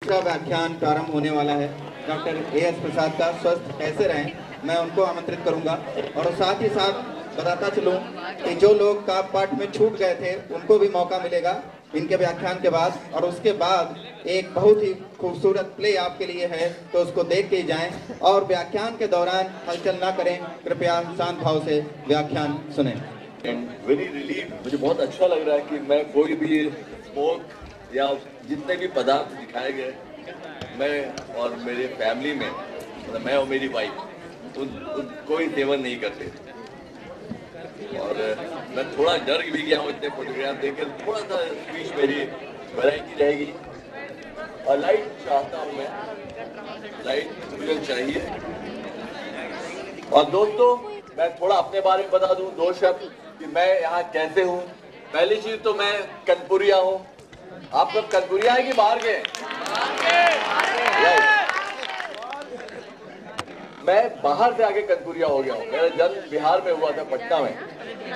दूसरा व्याख्यान प्रारंभ होने वाला है डॉक्टर ए.एस. प्रसाद का स्वस्थ कैसे रहें, मैं उनको आमंत्रित करूंगा। और साथ ही साथ बताता चलूं कि जो लोग का पाठ में छूट गए थे उनको भी मौका मिलेगा इनके व्याख्यान के बाद। और उसके बाद एक बहुत ही खूबसूरत प्ले आपके लिए है, तो उसको देख के जाएं और व्याख्यान के दौरान हलचल ना करें, कृपया शांत भाव से व्याख्यान सुने। वेरी रिलीव, मुझे बहुत अच्छा लग रहा है कि मैं कोई भी स्मोक या जितने भी पदार्थ दिखाए गए, मैं और मेरे फैमिली में, मतलब मैं और मेरी वाइफ कोई सेवन नहीं करते। और मैं थोड़ा डर भी गया हूँ इतने फोटोग्राफ देखकर, थोड़ा सा स्पीच मेरी वैरायटी रहेगी। और लाइट चाहता हूँ मैं, लाइट मुझे चाहिए। और दोस्तों, मैं थोड़ा अपने बारे में बता दूं, दो शब्द कि मैं यहाँ कैसे हूँ। पहली चीज तो मैं कनपुरिया हूँ। आप सब कनपुरिया है कि बाहर गए? मैं बाहर से आके कनपुरिया हो गया हूँ। मेरा जन्म बिहार में हुआ था, पटना में,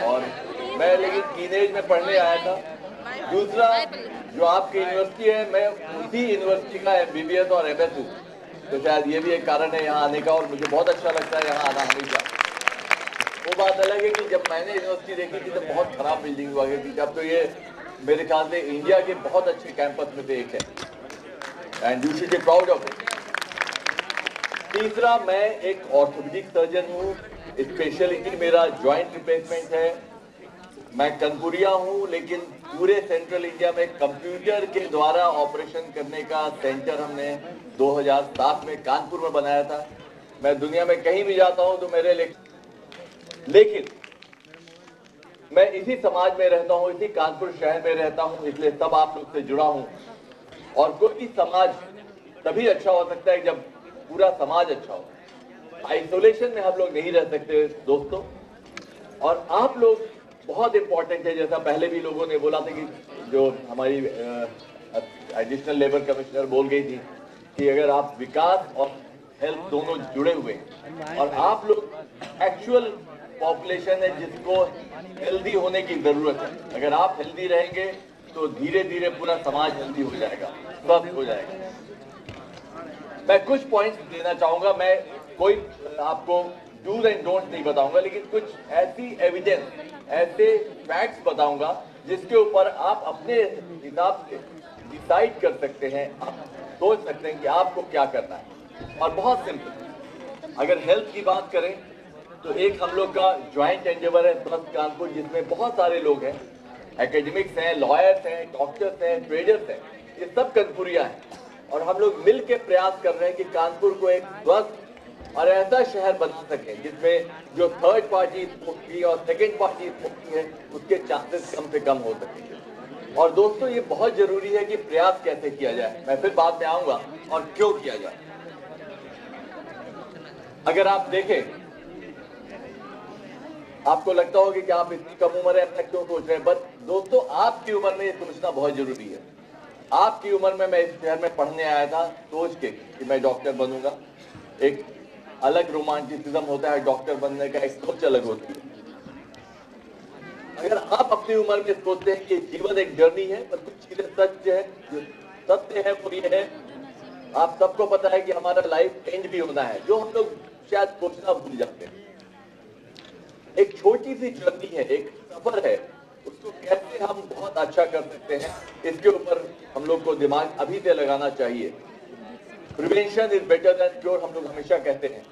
और मैं लेकिन टीनेज में पढ़ने आया था। दूसरा, जो आपकी यूनिवर्सिटी है, मैं उसी यूनिवर्सिटी का MBBS और MS हूँ, तो शायद ये भी एक कारण है यहाँ आने का। और मुझे बहुत अच्छा लगता है यहाँ आना हमेशा। वो बात अलग है कि जब मैंने यूनिवर्सिटी देखी थी तो बहुत खराब बिल्डिंग हुआ करती थी। अब तो ये मेरे ख्याल से इंडिया के बहुत अच्छे कैंपस में से एक है, and you should be proud of it. तीसरा, मैं एक ऑर्थोपेडिक सर्जन हूँ। स्पेशलिटी मेरा जॉइंट रिप्लेसमेंट है। मैं कनपुरिया हूँ, लेकिन पूरे सेंट्रल इंडिया में कंप्यूटर के द्वारा ऑपरेशन करने का सेंटर हमने 2007 में कानपुर में बनाया था। मैं दुनिया में कहीं भी जाता हूँ तो मेरे लेकिन मैं इसी समाज में रहता हूँ, इसी कानपुर शहर में रहता हूँ, इसलिए सब आप लोग से जुड़ा हूँ। और कोई भी समाज तभी अच्छा हो सकता है जब पूरा समाज अच्छा हो। आइसोलेशन में हम लोग नहीं रह सकते दोस्तों। और आप लोग बहुत इंपॉर्टेंट है, जैसा पहले भी लोगों ने बोला था कि जो हमारी एडिशनल लेबर कमिश्नर बोल गई थी कि अगर आप विकास और हेल्थ दोनों जुड़े हुए हैं, और आप लोग एक्चुअल पॉपुलेशन है जिसको हेल्दी होने की जरूरत है। अगर आप हेल्दी रहेंगे तो धीरे धीरे पूरा समाज हेल्दी हो जाएगा, स्वस्थ हो जाएगा। मैं कुछ पॉइंट्स देना चाहूंगा। मैं कोई आपको डूज एंड डोंट्स नहीं बताऊंगा, लेकिन कुछ ऐसी एविडेंस, ऐसे फैक्ट्स बताऊंगा जिसके ऊपर आप अपने हिसाब से डिसाइड कर सकते हैं, आप सोच सकते हैं कि आपको क्या करना है। और बहुत सिंपल, अगर हेल्थ की बात करें तो एक हम लोग का ज्वाइंट एंडेवर है स्वस्थ कानपुर, जिसमें बहुत सारे लोग हैं, एकेडमिक्स हैं, लॉयर्स हैं, डॉक्टर्स हैं, ट्रेडर्स हैं, ये सब कनपुरिया हैं। और हम लोग मिल के प्रयास कर रहे हैं कि कानपुर को एक स्वस्थ और ऐसा शहर बना सकें जिसमें जो थर्ड पार्टी स्मोकिंग और सेकेंड पार्टी स्मोकिंग है उसके चांसेस कम से कम हो सके। और दोस्तों, ये बहुत जरूरी है कि प्रयास कैसे किया जाए, मैं फिर बाद में आऊंगा, और क्यों किया जाए। अगर आप देखें, आपको लगता होगा कि आप इतनी कम उम्र है, ऐसा क्यों सोच रहे हैं, बट दोस्तों आपकी उम्र में ये सोचना बहुत जरूरी है। आपकी उम्र में मैं इस शहर में पढ़ने आया था सोच के कि मैं डॉक्टर बनूंगा। एक अलग रोमांटिसिज्म होता है डॉक्टर बनने का, एक सोच अलग होती है। अगर आप अपनी उम्र में सोचते हैं कि जीवन एक जर्नी है, पर कुछ चीजें सच है, जो सत्य है वो ये है, आप सबको पता है कि हमारा लाइफ एंड भी होना है, जो हम लोग शायद सोचना भूल जाते हैं। एक छोटी सी जर्नी है, एक सफर है, उसको कैसे हम बहुत अच्छा कर सकते हैं, इसके ऊपर हम लोग को दिमाग अभी से लगाना चाहिए। Prevention is better than cure, हम लोग हमेशा कहते हैं।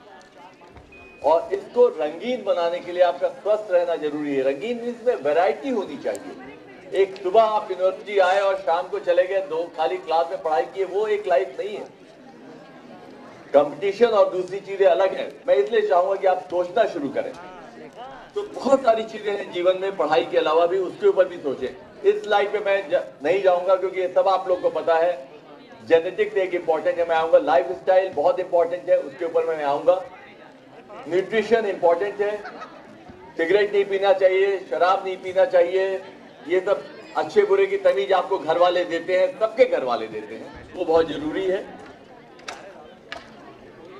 और इसको रंगीन बनाने के लिए आपका स्वस्थ रहना जरूरी है। रंगीन मीन्स में वैरायटी होनी चाहिए। एक सुबह आप यूनिवर्सिटी आए और शाम को चले गए, दो खाली क्लास में पढ़ाई किए, वो एक लाइफ नहीं है। कंपटीशन और दूसरी चीजें अलग है। मैं इसलिए चाहूंगा कि आप सोचना शुरू करें। तो बहुत सारी चीजें हैं जीवन में, पढ़ाई के अलावा भी, उसके ऊपर भी सोचें। इस स्लाइड पे मैं नहीं जाऊंगा क्योंकि ये सब आप लोग को पता है। जेनेटिक्स एक इंपॉर्टेंट है, मैं आऊंगा। लाइफ स्टाइल बहुत इंपॉर्टेंट है, उसके ऊपर मैं आऊंगा। न्यूट्रिशन इंपॉर्टेंट है, सिगरेट नहीं पीना चाहिए, शराब नहीं पीना चाहिए, ये सब अच्छे बुरे की तमीज आपको घर वाले देते हैं, सबके घर वाले देते हैं, वो बहुत जरूरी है।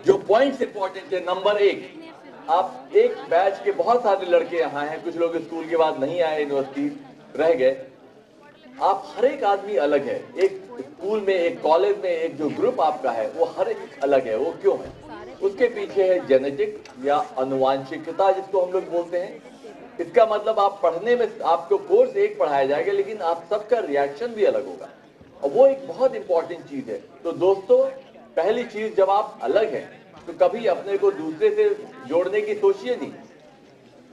जो पॉइंट्स इंपॉर्टेंट है, नंबर 1, आप एक बैच के बहुत सारे लड़के यहाँ हैं, कुछ लोग स्कूल के बाद नहीं आए, यूनिवर्सिटी रह गए। आप हर एक आदमी अलग है। एक स्कूल में, एक कॉलेज में, एक जो ग्रुप आपका है वो हर एक अलग है। वो क्यों है? उसके पीछे है जेनेटिक या अनुवांशिकता जिसको हम लोग बोलते हैं। इसका मतलब आप पढ़ने में आपको कोर्स एक पढ़ाया जाएगा लेकिन आप सबका रिएक्शन भी अलग होगा, और वो एक बहुत इंपॉर्टेंट चीज है। तो दोस्तों, पहली चीज, जब आप अलग हैं तो कभी अपने को दूसरे से जोड़ने की सोचिए नहीं।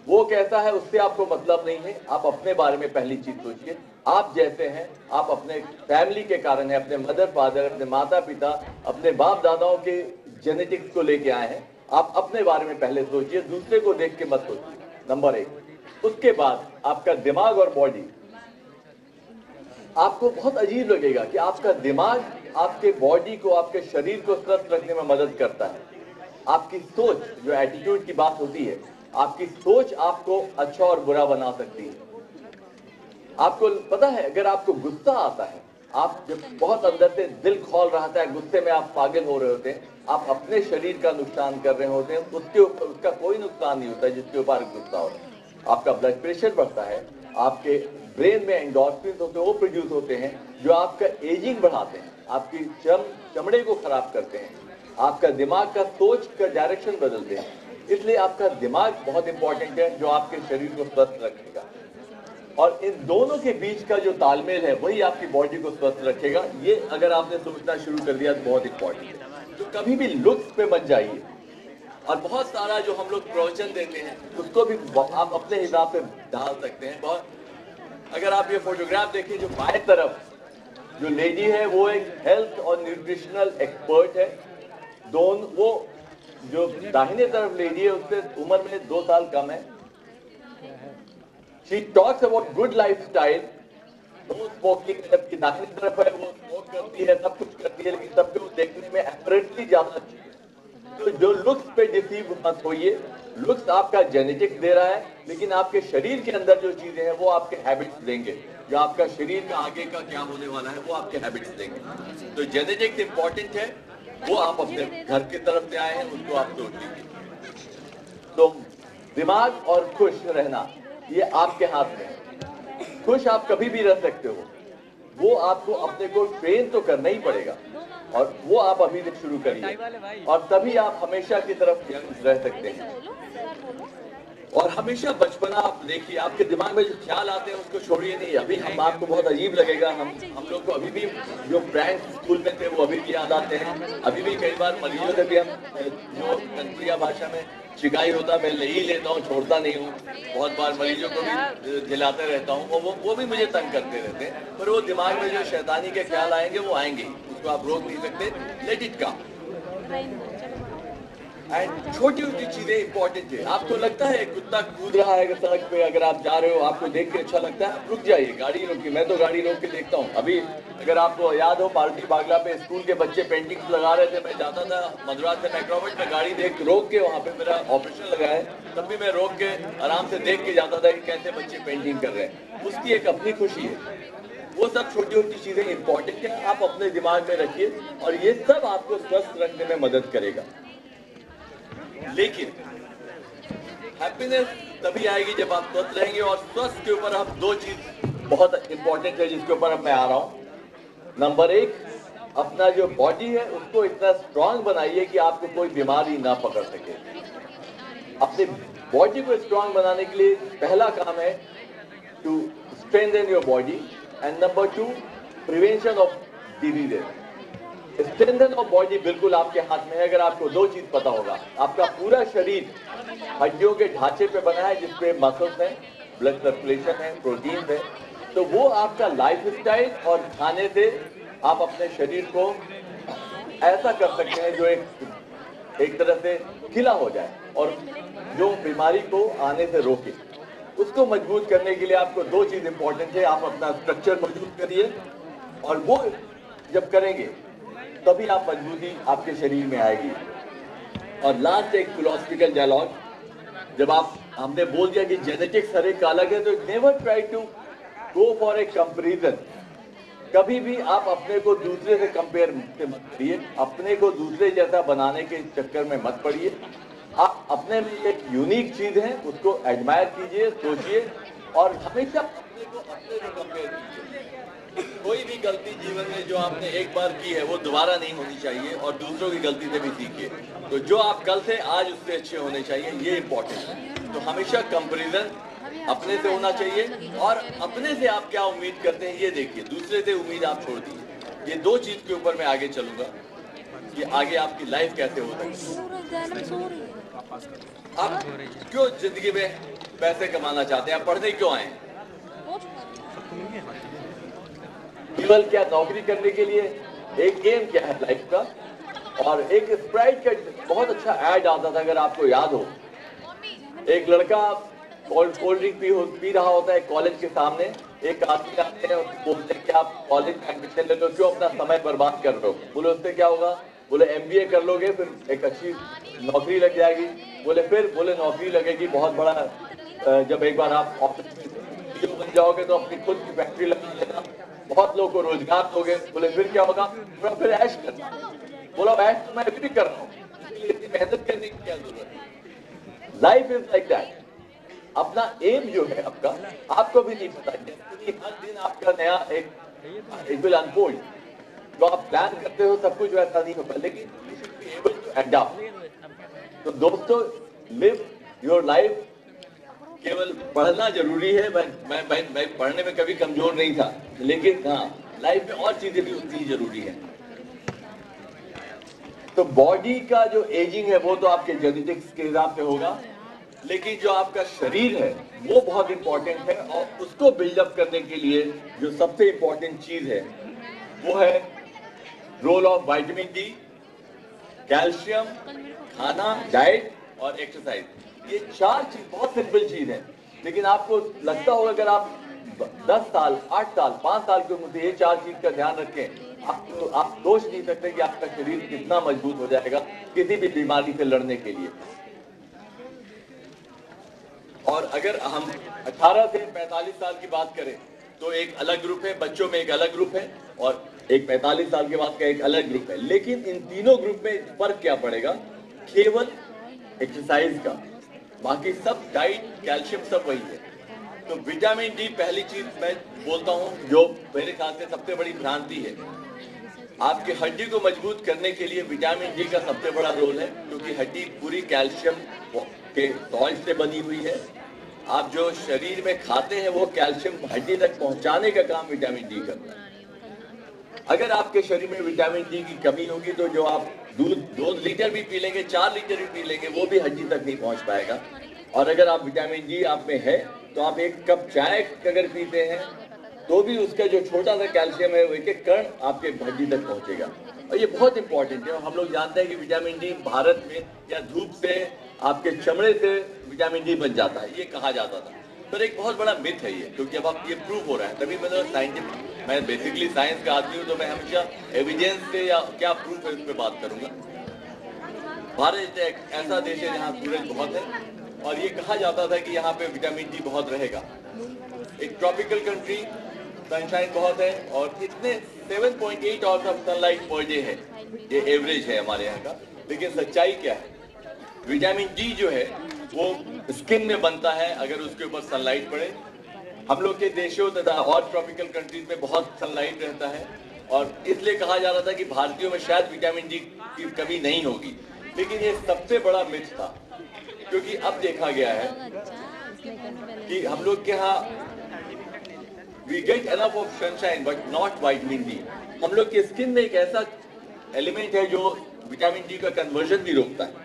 वो कैसा है उससे आपको मतलब नहीं है। आप अपने बारे में पहली चीज सोचिए। आप जैसे हैं, आप अपने फैमिली के कारण है, अपने मदर फादर, अपने माता पिता, अपने बाप दादाओं के जेनेटिक्स को लेके आए हैं। आप अपने बारे में पहले सोचिए, दूसरे को देख के मत सोचिए, नंबर एक। उसके बाद आपका दिमाग और बॉडी। आपको बहुत अजीब लगेगा कि आपका दिमाग आपके बॉडी को, आपके शरीर को स्वस्थ रखने में मदद करता है। आपकी सोच, जो एटीट्यूड की बात होती है, आपकी सोच आपको अच्छा और बुरा बना सकती है। आपको पता है, अगर आपको गुस्सा आता है, आप जब बहुत अंदर से दिल खौल रहा था, गुस्से में आप पागल हो रहे होते हैं, आप अपने शरीर का नुकसान कर रहे होते हैं, उसके ऊपर उसका कोई नुकसान नहीं होता जिसके ऊपर गुस्सा हो रहा है। आपका ब्लड प्रेशर बढ़ता है, आपके ब्रेन में एंडोर्फिन होते हैं, वो प्रोड्यूस होते हैं जो आपका एजिंग बढ़ाते हैं, आपकी चमड़े को खराब करते हैं, आपका दिमाग का सोच का डायरेक्शन बदलते हैं। इसलिए आपका दिमाग बहुत इंपॉर्टेंट है जो आपके शरीर को स्वस्थ रखेगा, और इन दोनों के बीच का जो तालमेल है वही आपकी बॉडी को स्वस्थ रखेगा। ये अगर आपने सोचना शुरू कर दिया तो बहुत इंपॉर्टेंट है। तो कभी भी लुक्स पे मत जाइए, और बहुत सारा जो हम लोग प्रवचन देते हैं उसको भी आप अपने हिसाब से ढाल सकते हैं। बहुत, अगर आप ये फोटोग्राफ देखिए, जो बाएं तरफ जो लेडी है वो एक हेल्थ और न्यूट्रिशनल एक्सपर्ट है। दोनों, वो जो दाहिने तरफ लेडी है उससे उम्र में 2 साल कम है। She talks about good lifestyle, no smoking. जबकि दाहिनी तरफ है वो स्मोक करती है, सब कुछ करती है, लेकिन सबके वो देखने में अपरेंटली ज्यादा अच्छी है। तो जो लुक्स पे डिसीव मत होइए। लुक्स आपका जेनेटिक्स दे रहा है, लेकिन आपके शरीर के अंदर जो चीजें हैं वो आपके हैबिट्स देंगे। जो आपका शरीर का आगे का क्या होने वाला है वो आपके हैबिट्स देंगे। तो जेनेटिक्स इंपॉर्टेंट है, वो आप अपने घर की तरफ से आए हैं, उसको आप सोच लीजिए। तो दिमाग और खुश रहना ये आपके हाथ में है। खुश आप कभी भी रह सकते हो, वो आपको अपने को ट्रेन तो करना ही पड़ेगा, और वो आप अभी से शुरू करिए, और तभी आप हमेशा की तरफ रह सकते हैं। और हमेशा बचपना आप देखिए, आपके दिमाग में जो ख्याल आते हैं उसको छोड़िए नहीं। अभी हम आपको बहुत अजीब लगेगा, हम लोग को अभी भी जो प्रैंक स्कूल में थे वो अभी भी याद आते हैं। अभी भी कई बार मरीजों से भी हम, जो कन्नड़िया भाषा में शिकायत होता, मैं ले ही लेता हूँ, छोड़ता नहीं हूँ। बहुत बार मरीजों को भी दिलाते रहता हूँ, वो भी मुझे तंग करते रहते हैं। पर वो दिमाग में जो शैतानी के ख्याल आएंगे वो आएंगे, उसको आप रोक नहीं सकते। Let it come. एंड छोटी छोटी चीजें इंपॉर्टेंट है। आपको लगता है कुत्ता कूद रहा है सड़क पे, अगर आप जा रहे हो, आपको देख के अच्छा लगता है, रुक जाइए, गाड़ी रोकिए। मैं तो गाड़ी रोक के देखता हूँ। अभी अगर आपको याद हो, पार्टी बागला पे स्कूल के बच्चे पेंटिंग्स लगा रहे थे, मैं जाता था मद्रास से मैक्रोमेट में, गाड़ी देख रोक के, वहाँ पे मेरा ऑपरेशन लगा है, तब भी मैं रोक के आराम से देख के जाता था कि कैसे बच्चे पेंटिंग कर रहे हैं। उसकी एक अपनी खुशी है। वो सब छोटी छोटी चीजें इंपॉर्टेंट है, आप अपने दिमाग में रखिए, और ये सब आपको स्वस्थ रखने में मदद करेगा। लेकिन हैप्पीनेस तभी आएगी जब आप स्वस्थ रहेंगे, और स्वस्थ के ऊपर आप 2 चीज बहुत इंपॉर्टेंट है जिसके ऊपर अब मैं आ रहा हूं। नंबर 1, अपना जो बॉडी है उसको इतना स्ट्रांग बनाइए कि आपको कोई बीमारी ना पकड़ सके। अपने बॉडी को स्ट्रांग बनाने के लिए पहला काम है to strengthen your body, and number 2, prevention of diseases. Strengthen of body बिल्कुल आपके हाथ में है। अगर आपको 2 चीज पता होगा, आपका पूरा शरीर हड्डियों के ढांचे पे बना है, जिसपे मसल्स हैं, ब्लड सर्कुलेशन है, प्रोटीन है, तो वो आपका लाइफस्टाइल और खाने से आप अपने शरीर को ऐसा कर सकते हैं जो एक तरह से खिला हो जाए, और जो बीमारी को आने से रोके। उसको मजबूत करने के लिए आपको 2 चीज इंपॉर्टेंट है। आप अपना स्ट्रक्चर मजबूत करिए, और वो जब करेंगे तभी आप मजबूती आपके शरीर में आएगी। और लास्ट एक फिलोसफिकल डायलॉग, जब हमने बोल दिया कि जेनेटिक्स हर एक का अलग है, तो never try to go for a comparison. कभी भी आप अपने को दूसरे से कंपेयर मत करिए, अपने को दूसरे जैसा बनाने के चक्कर में मत पड़िए। आप अपने में एक यूनिक चीज है, उसको एडमायर कीजिए, सोचिए, और हमेशा अपने को अपने से कंपेयर कीजिए। कोई भी गलती जीवन में जो आपने एक बार की है वो दोबारा नहीं होनी चाहिए और दूसरों की गलती से भी सीखिए। तो जो आप कल थे आज उससे अच्छे होने चाहिए, ये इम्पोर्टेंट है। तो हमेशा कंपैरिजन अपने से होना चाहिए और अपने से आप क्या उम्मीद करते हैं ये देखिए, दूसरे से उम्मीद आप छोड़ दीजिए। ये दो चीज के ऊपर मैं आगे चलूंगा कि आगे आपकी लाइफ कैसे हो सकती है। आप क्यों जिंदगी में पैसे कमाना चाहते हैं, आप पढ़ने क्यों आए हैं? केवल क्या नौकरी करने के लिए? एक गेम क्या है लाइफ का? और एक स्प्राइट का बहुत अच्छा ऐड आता था, अगर आपको याद हो। एक लड़का कोल्ड ड्रिंक पी रहा होता है कॉलेज के सामने, एक आदमी आते हैं और बोलते हैं कि आप कॉलेज में एडमिशन ले लो, क्यों अपना समय बर्बाद कर रहे हो? बोले उससे क्या होगा? बोले MBA कर लोगे फिर एक अच्छी नौकरी लग जाएगी। बोले फिर? बोले नौकरी लगेगी बहुत बड़ा, जब एक बार आप ऑफिस में CEO बन जाओगे तो अपनी खुद की फैक्ट्री लगा लेना, बहुत लोगों को रोजगार दोगे। बोले फिर क्या होगा? फिर ऐश करना। बोला ऐश तो मैं भी कर रहा हूँ, इतनी मेहनत करने की क्या जरूरत है? Life is like that. अपना एम जो है आपका, आपको भी नहीं पता, हर दिन आपका नया एक विल अनफोल्ड। तो आप प्लान करते हो सब कुछ वैसा नहीं होगा, लेकिन you should be able to adopt. तो दोस्तों, लिव योर लाइफ। केवल पढ़ना जरूरी है, मैं पढ़ने में कभी कमजोर नहीं था, लेकिन हाँ लाइफ में और चीजें भी उतनी ही जरूरी है। तो बॉडी का जो एजिंग है वो तो आपके जेनेटिक्स के हिसाब से होगा, लेकिन जो आपका शरीर है वो बहुत इंपॉर्टेंट है। और उसको बिल्डअप करने के लिए जो सबसे इंपॉर्टेंट चीज है वो है role of vitamin D, calcium, खाना, डाइट और एक्सरसाइज। ये चार चीज बहुत सिंपल चीज है, लेकिन आपको लगता होगा अगर आप 10 साल, 8 साल, 5 साल की उम्र से ये चार चीज का ध्यान रखें, आप सोच नहीं सकते कि आपका शरीर कितना मजबूत हो जाएगा किसी भी बीमारी से लड़ने के लिए। और अगर हम 18 से 45 साल की बात करें तो एक अलग ग्रुप है, बच्चों में एक अलग ग्रुप है, और एक 45 साल के बाद का एक अलग ग्रुप है। लेकिन इन तीनों ग्रुप में फर्क क्या पड़ेगा? केवल एक्सरसाइज का, बाकी सब डाइट, कैल्शियम सब वही है। तो विटामिन डी पहली चीज मैं बोलता हूं जो मेरे ख्याल से सबसे बड़ी भ्रांति है। आपकी हड्डी को मजबूत करने के लिए विटामिन डी का सबसे बड़ा रोल है, क्योंकि हड्डी पूरी कैल्शियम के सॉल्ट से बनी हुई है। आप जो शरीर में खाते हैं वो कैल्शियम हड्डी तक पहुंचाने का काम विटामिन डी करता है। अगर आपके शरीर में विटामिन डी की कमी होगी तो जो आप दूध 2 लीटर भी पी लेंगे, 4 लीटर भी पी लेंगे, वो भी हड्डी तक नहीं पहुंच पाएगा। और अगर आप विटामिन डी आप में है तो आप एक कप चाय अगर पीते हैं तो भी उसका जो छोटा सा कैल्शियम है वो एक कण आपके हड्डी तक पहुंचेगा। और ये बहुत इंपॉर्टेंट है। हम लोग जानते हैं कि विटामिन डी भारत में या धूप से, आपके चमड़े से विटामिन डी बन जाता है, ये कहा जाता था। पर एक बहुत बड़ा मिथ है ये, क्योंकि अब आप ये प्रूव हो रहा है। तभी मैंने साइंटिफिक, मैं बेसिकली साइंस का आदमी हूँ, तो मैं हमेशा एविडेंस से या क्या प्रूफ है उस पर बात करूंगा। भारत एक ऐसा देश है जहाँ सूरज बहुत है और ये कहा जाता था कि यहाँ पे विटामिन डी बहुत रहेगा। एक ट्रॉपिकल कंट्री, सनशाइन बहुत है और इतने 7.8 hours of sunlight per day है, ये एवरेज है हमारे यहाँ का। लेकिन सच्चाई क्या है? विटामिन डी जो है वो स्किन में बनता है अगर उसके ऊपर सनलाइट पड़े। हम लोग के देशों तथा और ट्रॉपिकल कंट्रीज में बहुत सनलाइट रहता है और इसलिए कहा जा रहा था कि भारतीयों में शायद विटामिन डी की कमी नहीं होगी। लेकिन ये सबसे बड़ा मिथ था, क्योंकि अब देखा गया है कि हम लोग के यहाँ we get enough of sunshine but not vitamin D। हम लोग की स्किन में एक ऐसा एलिमेंट है जो विटामिन डी का कन्वर्जन भी रोकता है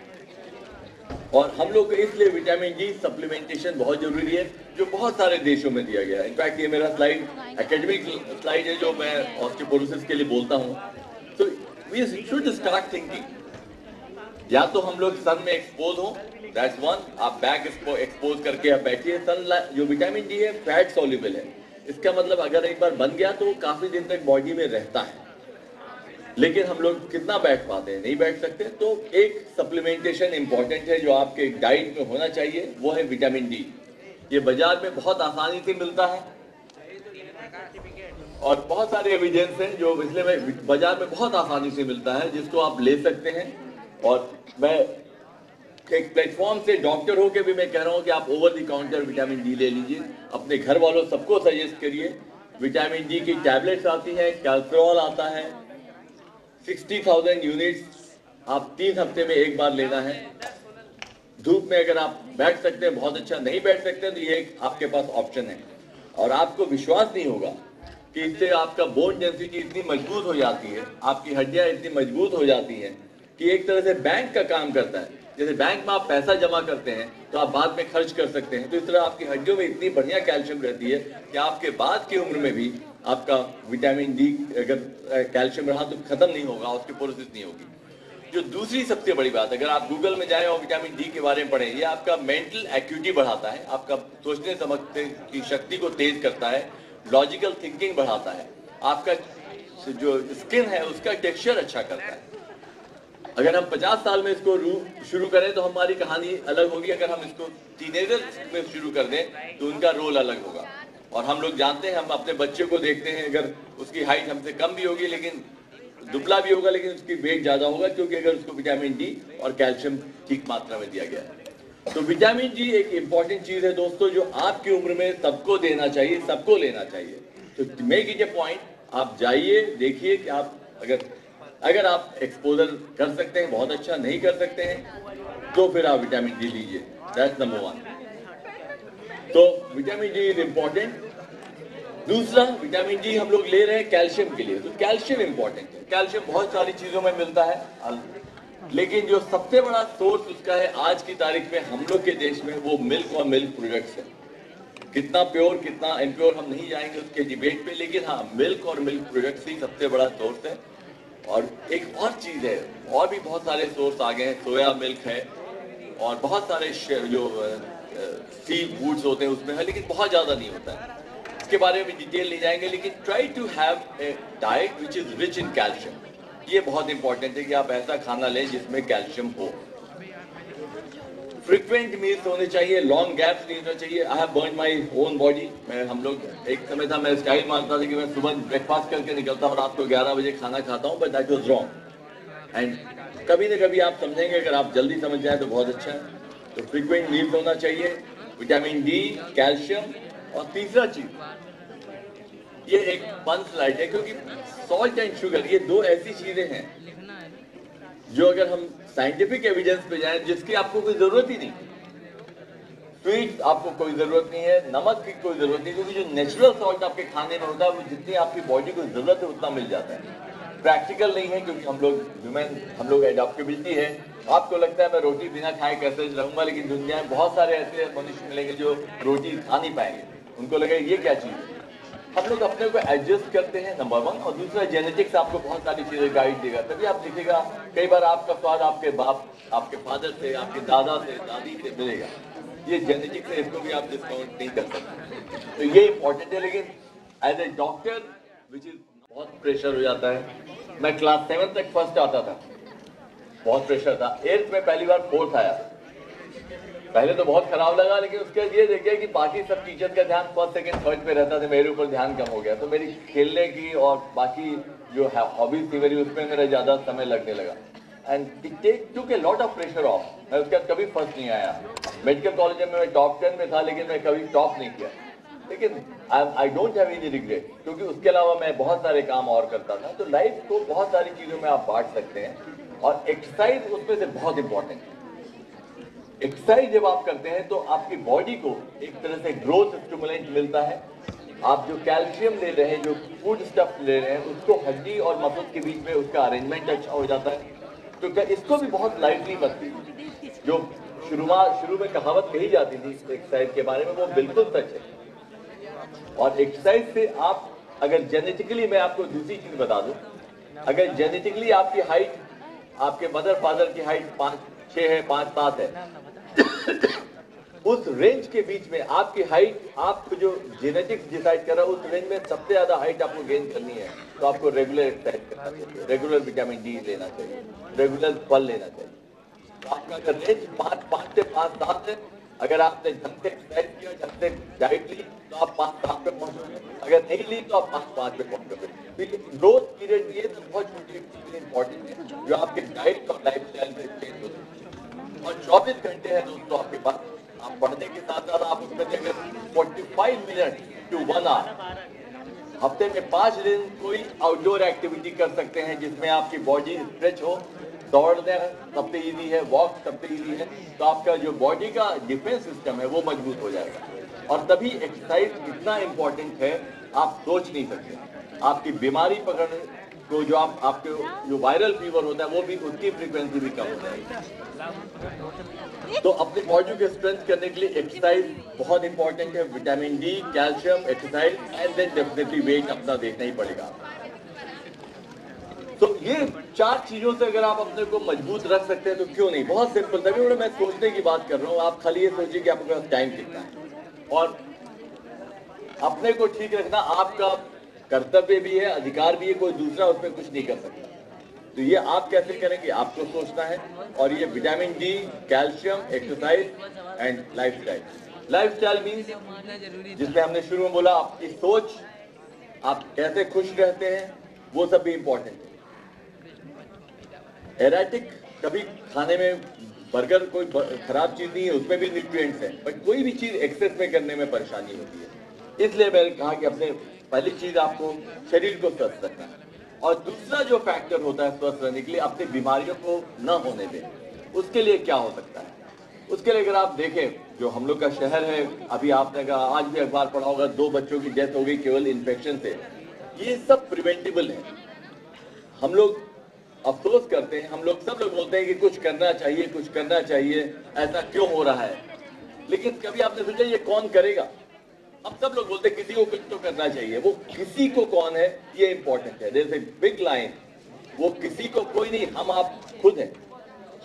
और हम लोग को इसलिए विटामिन डी सप्लीमेंटेशन बहुत जरूरी है, जो बहुत सारे देशों में दिया गया है। इनफैक्ट ये मेरा स्लाइड एकेडमिक स्लाइड है जो मैं ऑस्टियोपोरोसिस के लिए बोलता हूँ। तो वी शुड स्टार्ट थिंकिंग, या तो हम लोग सन में एक्सपोज हो, दैट्स वन, आप बैक एक्सपोज करके आप बैठिए। सन जो विटामिन डी है फैट सॉल्युबल है, इसका मतलब अगर एक बार बन गया तो काफी दिन तक बॉडी में रहता है। लेकिन हम लोग कितना बैठ पाते हैं? नहीं बैठ सकते। तो एक सप्लीमेंटेशन इंपॉर्टेंट है जो आपके डाइट में होना चाहिए, वो है विटामिन डी। ये बाजार में बहुत आसानी से मिलता है और बहुत सारे एविडेंस हैं जो इसलिए बाजार में बहुत आसानी से मिलता है, जिसको आप ले सकते हैं। और मैं एक प्लेटफॉर्म से डॉक्टर होकर भी मैं कह रहा हूं कि आप over the counter vitamin D ले लीजिए, अपने घर वालों सबको सजेस्ट करिए। विटामिन डी की टैबलेट्स आती हैं, कैल्सिट्रॉल आता है, 60,000 यूनिट्स आप 3 हफ्ते में एक बार लेना है। धूप में अगर आप बैठ सकते हैं बहुत अच्छा, नहीं बैठ सकते तो ये एक आपके पास ऑप्शन है। और आपको विश्वास नहीं होगा कि इससे आपका बोन डेंसिटी इतनी मजबूत हो जाती है, आपकी हड्डियां इतनी मजबूत हो जाती हैं कि एक तरह से बैंक का काम करता है। जैसे बैंक में आप पैसा जमा करते हैं तो आप बाद में खर्च कर सकते हैं, तो इस तरह आपकी हड्डियों में इतनी बढ़िया कैल्शियम रहती है कि आपके बाद की उम्र में भी आपका विटामिन डी अगर कैल्शियम रहा तो खत्म नहीं होगा, उसकी प्रोसेस नहीं होगी। जो दूसरी सबसे बड़ी बात, अगर आप गूगल में जाएं और विटामिन डी के बारे में पढ़ें, ये आपका मेंटल एक्टिविटी बढ़ाता है, आपका सोचने समझने की शक्ति को तेज करता है, लॉजिकल थिंकिंग बढ़ाता है, आपका जो स्किन है उसका टेक्सचर अच्छा करता है। अगर हम 50 साल में इसको शुरू करें तो हमारी कहानी अलग होगी, अगर हम इसको टीनेजर में शुरू कर दें तो उनका रोल अलग होगा। और हम लोग जानते हैं, हम अपने बच्चे को देखते हैं, अगर उसकी हाइट हमसे कम भी होगी लेकिन दुबला भी होगा लेकिन उसकी वेट ज्यादा होगा, क्योंकि अगर उसको विटामिन डी और कैल्शियम ठीक मात्रा में दिया गया है। तो विटामिन डी एक इंपॉर्टेंट चीज है दोस्तों, जो आपकी उम्र में सबको देना चाहिए, सबको लेना चाहिए। तो मेक इट ए पॉइंट, आप जाइए, देखिए कि आप अगर आप एक्सपोजर कर सकते हैं बहुत अच्छा, नहीं कर सकते हैं तो फिर आप विटामिन डी लीजिए, दैट्स नंबर 1। तो विटामिन डी इज इंपॉर्टेंट। दूसरा, विटामिन डी हम लोग ले रहे हैं कैल्शियम के लिए, तो कैल्शियम इंपॉर्टेंट है। कैल्शियम बहुत सारी चीजों में मिलता है, लेकिन जो सबसे बड़ा सोर्स उसका है आज की तारीख में हम लोग के देश में, वो मिल्क और मिल्क प्रोडक्ट्स है। कितना प्योर कितना इम्प्योर हम नहीं जाएंगे उसके डिबेट पे, लेकिन हाँ, मिल्क और मिल्क प्रोडक्ट्स ही सबसे बड़ा सोर्स है। और एक और चीज है, और भी बहुत सारे सोर्स आ गए हैं, सोया मिल्क है और बहुत सारे जो सी फूड्स होते हैं उसमें है, लेकिन बहुत ज्यादा नहीं होता है, इसके बारे में डिटेल नहीं जाएंगे। लेकिन try to have a diet which is rich in calcium, ये बहुत इंपॉर्टेंट है कि आप ऐसा खाना लें जिसमें कैल्शियम हो। फ्रीक्वेंट मील्स होने चाहिए, लॉन्ग गैप्स नहीं होना चाहिए। I have burn my own body. हम लोग एक समय था, मैं स्टाइल मानता था कि मैं सुबह ब्रेकफास्ट करके निकलता हूँ, रात को 11 बजे खाना खाता हूँ, but that was wrong. And कभी ना कभी आप समझेंगे, अगर आप जल्दी समझ जाए तो बहुत अच्छा है। तो फ्रीक्वेंट मील्स होना चाहिए, विटामिन डी, कैल्शियम। और तीसरा चीज, ये एक फन स्लाइड है, क्योंकि सॉल्ट एंड शुगर ये दो ऐसी चीजें हैं जो अगर हम साइंटिफिक एविडेंस पे जाएं, जिसकी आपको कोई जरूरत ही नहीं। स्वीट आपको कोई जरूरत नहीं है, नमक की कोई जरूरत नहीं, क्योंकि जो नेचुरल सॉल्ट आपके खाने में होता है वो जितनी आपकी बॉडी को जरूरत है उतना मिल जाता है। प्रैक्टिकल नहीं है, क्योंकि हम लोग एडॉप्टेबिलिटी है। आपको लगता है मैं रोटी बिना खाए कैसे रहूंगा, लेकिन दुनिया में बहुत सारे ऐसे मनुष्य मिलेंगे जो रोटी खा नहीं पाएंगे, उनको लगेगा ये क्या चीज है। हम लोग अपने को एडजस्ट करते हैं, नंबर 1। और दूसरा, जेनेटिक्स आपको बहुत सारी चीजें गाइड देगा, तभी आप दिखेगा। कई बार आपका स्वाद आपके बाप, आपके फादर से, आपके दादा से, दादी से मिलेगा, ये जेनेटिक्स है, इसको भी आप डिस्काउंट नहीं कर सकते। तो ये इंपॉर्टेंट है। लेकिन as a doctor which is बहुत प्रेशर हो जाता है। मैं क्लास 7 तक फर्स्ट आता था, बहुत प्रेशर था। 8th में पहली बार 4th आया, पहले तो बहुत खराब लगा, लेकिन उसके बाद ये देखिए कि बाकी सब टीचर का ध्यान 1st, 2nd, 3rd पे रहता था, मेरे ऊपर ध्यान कम हो गया। तो मेरी खेलने की और बाकी जो हॉबीज थी मेरी, उसमें मेरा ज्यादा समय लगने लगा। And it took a lot of pressure of. मैं उसके बाद कभी फर्स्ट नहीं आया। मेडिकल कॉलेज में मैं टॉप 10 में था, लेकिन मैं कभी टॉप नहीं किया। लेकिन I don't have any regret, क्योंकि उसके अलावा मैं बहुत सारे काम और करता था। तो लाइफ को बहुत सारी चीजों में आप बांट सकते हैं, और एक्सरसाइज उसमें से बहुत इंपॉर्टेंट है। एक्सरसाइज जब आप करते हैं तो आपकी बॉडी को एक तरह से ग्रोथ स्टिमुलेंट मिलता है। आप जो कैल्शियम ले रहे हैं, जो फूड स्टफ ले रहे हैं, उसको हड्डी और मसल के बीच में उसका अरेंजमेंट अच्छा हो जाता है। तो क्या इसको भी बहुत लाइटली मत लीजिए। जो शुरू में कहावत कही जाती थी एक्सरसाइज के बारे में, वो बिल्कुल सच है। और एक्सरसाइज से आप अगर जेनेटिकली, मैं आपको दूसरी चीज बता दूं, अगर जेनेटिकली आपकी हाइट, आपके मदर फादर की हाइट 5'6" है, 5'7" है, उस रेंज के बीच में आपकी हाइट, आपको जो जेनेटिक्स डिसाइड कर रहा है, उस रेंज में सबसे ज्यादा हाइट आपको गेन करनी है, तो आपको रेगुलर एक्सरसाइज करना चाहिए, रेगुलर विटामिन डी लेना चाहिए, रेगुलर फल लेना चाहिए। तो आपका अगर रेंज 5 से 5'7" है, अगर आपने ढंग से एक्सरसाइज किया, ढंग से डाइट ली, तो आप 5'7" पे पहुंचोगे। अगर नहीं ली तो आप 5'5" पे पहुंचोगे। ग्रोथ पीरियड ये तो बहुत छोटी चीजें इंपॉर्टेंट है, जो आपके डाइट और लाइफ स्टाइल से चेंज होती है। और 24 घंटे हैं दोस्तों आपके पास। आप पढ़ने के साथ साथ आप उसमें अगर 45 मिनट टू 1 आवर हफ्ते में 5 दिन कोई आउटडोर एक्टिविटी कर सकते हैं जिसमें आपकी बॉडी स्ट्रेच हो। दौड़ना सबसे इजी है, वॉक सबसे इजी है, तो आपका जो बॉडी का डिफेंस सिस्टम है वो मजबूत हो जाएगा। और तभी एक्सरसाइज इतना इंपॉर्टेंट है, आप सोच नहीं सकते। आपकी बीमारी पकड़ने को जो आपके जो वायरल फीवर होता है वो भी, उसकी फ्रीक्वेंसी भी कम हो जाएगी। तो अपनी बॉडी को स्ट्रेंथ करने के लिए एक्सरसाइज बहुत इंपॉर्टेंट है। Vitamin D, calcium, exercise and then definitely weight अपना देखना ही पड़ेगा। तो ये 4 चीजों से अगर आप अपने को मजबूत रख सकते हैं तो क्यों नहीं। बहुत सिंपल, तभी मैं सोचने की बात कर रहा हूँ। आप खाली ये सोचिए कि आपके पास टाइम कितना है, और अपने को ठीक रखना आपका कर्तव्य भी है, अधिकार भी है, कोई दूसरा उसमें कुछ नहीं कर सकता। तो ये आप कैसे करेंगे, आपको सोचना है। और ये vitamin D, calcium, exercise and lifestyle. Lifestyle means जिसमें हमने शुरू में बोला आपकी सोच, आप कैसे खुश रहते हैं, वो सब भी इंपॉर्टेंट है। एराटिक, कभी खाने में बर्गर कोई खराब चीज नहीं है, उसमें भी न्यूट्रिएंट्स हैं, बट कोई भी चीज एक्सेस में करने में परेशानी होती है। इसलिए मैंने कहा कि अपने पहली चीज आपको शरीर को स्वस्थ रखना है। और दूसरा जो फैक्टर होता है स्वस्थ रहने के लिए, अपनी बीमारियों को न होने दें। उसके लिए क्या हो सकता है? उसके लिए अगर आप देखें, जो हम लोग का शहर है, अभी आपने कहा, आज भी अखबार पढ़ा होगा, 2 बच्चों की डेथ हो गई केवल इन्फेक्शन से। ये सब प्रिवेंटेबल है। हम लोग अफसोस करते हैं, हम लोग सब लोग बोलते हैं कि कुछ करना चाहिए, कुछ करना चाहिए, ऐसा क्यों हो रहा है। लेकिन कभी आपने सोचा ये कौन करेगा? अब सब लोग बोलते हैं किसी को कुछ तो करना चाहिए। वो किसी को कौन है, ये इंपॉर्टेंट है। There is a big line, वो किसी को कोई नहीं, हम आप खुद हैं।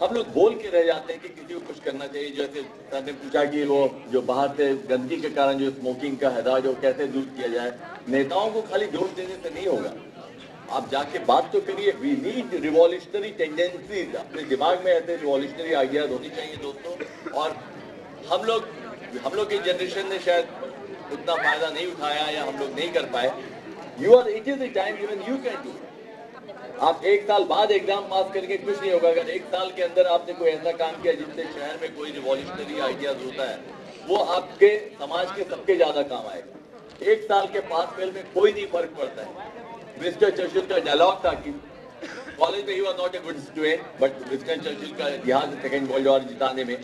हम लोग बोल के रह जाते हैं कि किसी को कुछ करना चाहिए। जैसे सर ने पूछा कि वो जो बाहर से गंदगी के कारण जो स्मोकिंग का है जो कैसे दूर किया जाए। नेताओं को खाली दोष देने से नहीं होगा, आप जाके बात तो करिए। We need revolutionary tendencies. अपने दिमाग में ऐसे रिवॉल्यूशनरी आइडियाज होनी चाहिए दोस्तों। और हम लोग की जनरेशन ने शायद उतना फायदा नहीं उठाया या हम लोग नहीं कर पाए। It is the time even you can do. आप 1 साल बाद एग्जाम पास करके कुछ नहीं होगा। अगर 1 साल के अंदर आपने कोई ऐसा काम किया जिससे शहर में कोई रिवॉल्यूशनरी आइडियाज होता है, वो आपके समाज के सबके ज्यादा काम आएगा। 1 साल के पास फेल में कोई नहीं फर्क पड़ता है। विंस्टन चर्चिल का डायलॉग था कि कॉलेज में he was not a good student, but Winston Churchill का इतिहास सेकंड वर्ल्ड वॉर जिताने में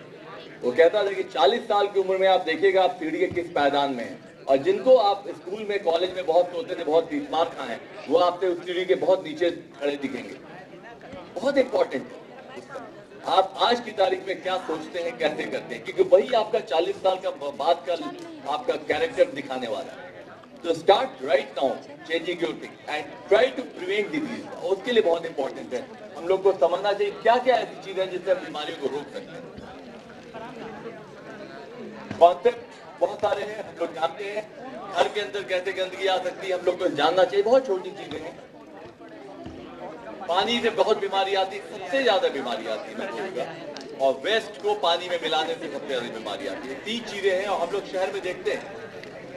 वो कहता था कि 40 साल की उम्र में आप देखिएगा आप सीढ़ी के किस पायदान में हैं, और जिनको आप स्कूल में कॉलेज में बहुत सोचते थे बहुत मार खाए, वो आपसे उस सीढ़ी के बहुत नीचे खड़े दिखेंगे। बहुत इंपॉर्टेंट है आप आज की तारीख में क्या सोचते हैं, कैसे करते हैं, क्योंकि वही आपका 40 साल का बाद का आपका कैरेक्टर दिखाने वाला है। तो start right now changing your thing and try to prevent disease. उसके लिए बहुत इंपॉर्टेंट है हम लोग को समझना चाहिए क्या क्या ऐसी चीजें हैं जिससे हम बीमारियों को रोक सकते हैं। कॉन्सेप्ट बहुत सारे हैं, हम लोग जानते हैं घर के अंदर कैसे गंदगी आ सकती है, हम लोग को जानना चाहिए। बहुत छोटी चीजें हैं। पानी से बहुत बीमारी आती है, सबसे ज्यादा बीमारी आती है मैं कहूँगा, और वेस्ट को पानी में मिलाने से सबसे ज्यादा बीमारी आती है। 3 चीजें हैं और हम लोग शहर में देखते हैं।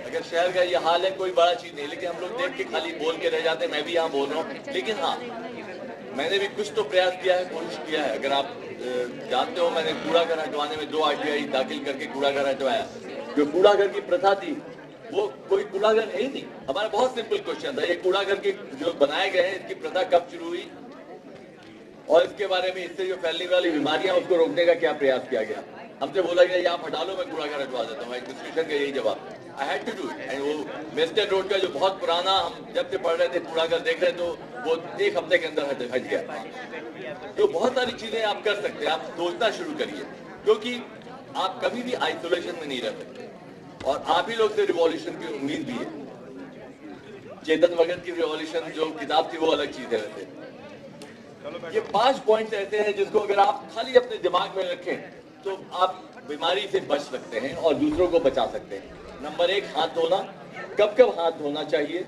अगर शहर का ये हाल है कोई बड़ा चीज नहीं, लेकिन हम लोग देख के खाली बोल के रह जाते हैं। मैं भी यहाँ बोल रहा हूँ, लेकिन हाँ मैंने भी कुछ तो प्रयास किया है, कोशिश किया है। अगर आप जानते हो, मैंने कूड़ा घर हटवाने में 2 RTI दाखिल करके कूड़ा घर हटवाया। जो कूड़ा घर की प्रथा थी वो कोई कूड़ा घर है ही नहीं। हमारा बहुत सिंपल क्वेश्चन था, ये कूड़ा घर के जो बनाए गए हैं इसकी प्रथा कब शुरू हुई, और इसके बारे में इससे जो फैलने वाली बीमारियां उसको रोकने का क्या प्रयास किया गया। हमसे बोला गया ये आप हटा लो, मैं कूड़ा घर हटवा देता हूँ। एडमिनिस्ट्रेशन का यही जवाब, I had to do it. And वो वेस्टर्न रोड का जो बहुत पुराना, हम जब से पढ़ रहे थे कूड़ा घर देख रहे तो वो 1 हफ्ते के अंदर हट गया। तो बहुत सारी चीजें आप कर सकते हैं, आप सोचना शुरू करिए, क्योंकि आप कभी भी आइसोलेशन में नहीं रह सकते। और आप ही लोग से रिवॉल्यूशन की उम्मीद भी है। चेतन भगत की रिवॉल्यूशन जो किताब थी वो अलग चीज है। वैसे ये 5 पॉइंट्स ऐसे हैं जिसको अगर आप खाली अपने दिमाग में रखें तो आप बीमारी से बच सकते हैं और दूसरों को बचा सकते हैं। नंबर 1, हाथ धोना। कब कब हाथ धोना चाहिए?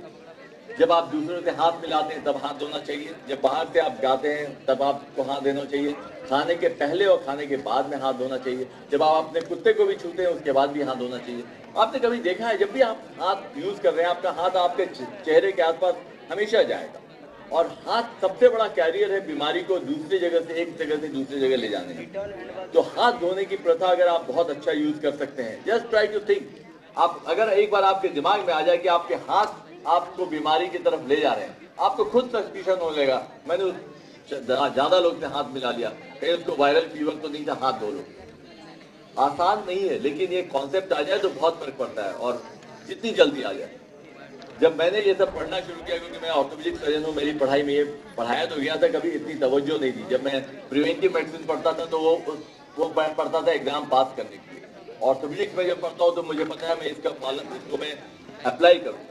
जब आप दूसरों से हाथ मिलाते हैं तब हाथ धोना चाहिए। जब बाहर से आप जाते हैं तब आपको हाथ देना चाहिए। खाने के पहले और खाने के बाद में हाथ धोना चाहिए। जब आप अपने कुत्ते को भी छूते हैं उसके बाद भी हाथ धोना चाहिए। आपने कभी देखा है जब भी आप हाथ यूज कर रहे हैं आपका हाथ आपके चेहरे के आसपास हमेशा जाएगा, और हाथ सबसे बड़ा कैरियर है बीमारी को दूसरी जगह से, एक जगह से दूसरी जगह ले जाने की। तो हाथ धोने की प्रथा अगर आप बहुत अच्छा यूज कर सकते हैं, जस्ट ट्राई टू थिंक। आप अगर एक बार आपके दिमाग में आ जाए कि आपके हाथ आपको बीमारी की तरफ ले जा रहे हैं, आपको खुद सस्पिशन होने लगा, मैंने ज्यादा लोग से हाथ मिला लिया, कहीं उसको वायरल फीवर तो नहीं था, हाथ धो लो। आसान नहीं है, लेकिन ये कॉन्सेप्ट आ जाए तो बहुत फर्क पड़ता है, और जितनी जल्दी आ जाए। जब मैंने ये सब पढ़ना शुरू किया, क्योंकि मैं ऑर्थोपेडिक सर्जन हूँ, मेरी पढ़ाई में ये पढ़ाया तो गया था, कभी इतनी तवज्जो नहीं थी। जब मैं प्रिवेंटिव मेडिसिन पढ़ता था तो वो पढ़ता था एग्जाम पास करने के लिए। ऑर्थोपेडिक्स में जब पढ़ता हूँ तो मुझे पता है मैं इसका पालन, इसको मैं अप्लाई करूँगा।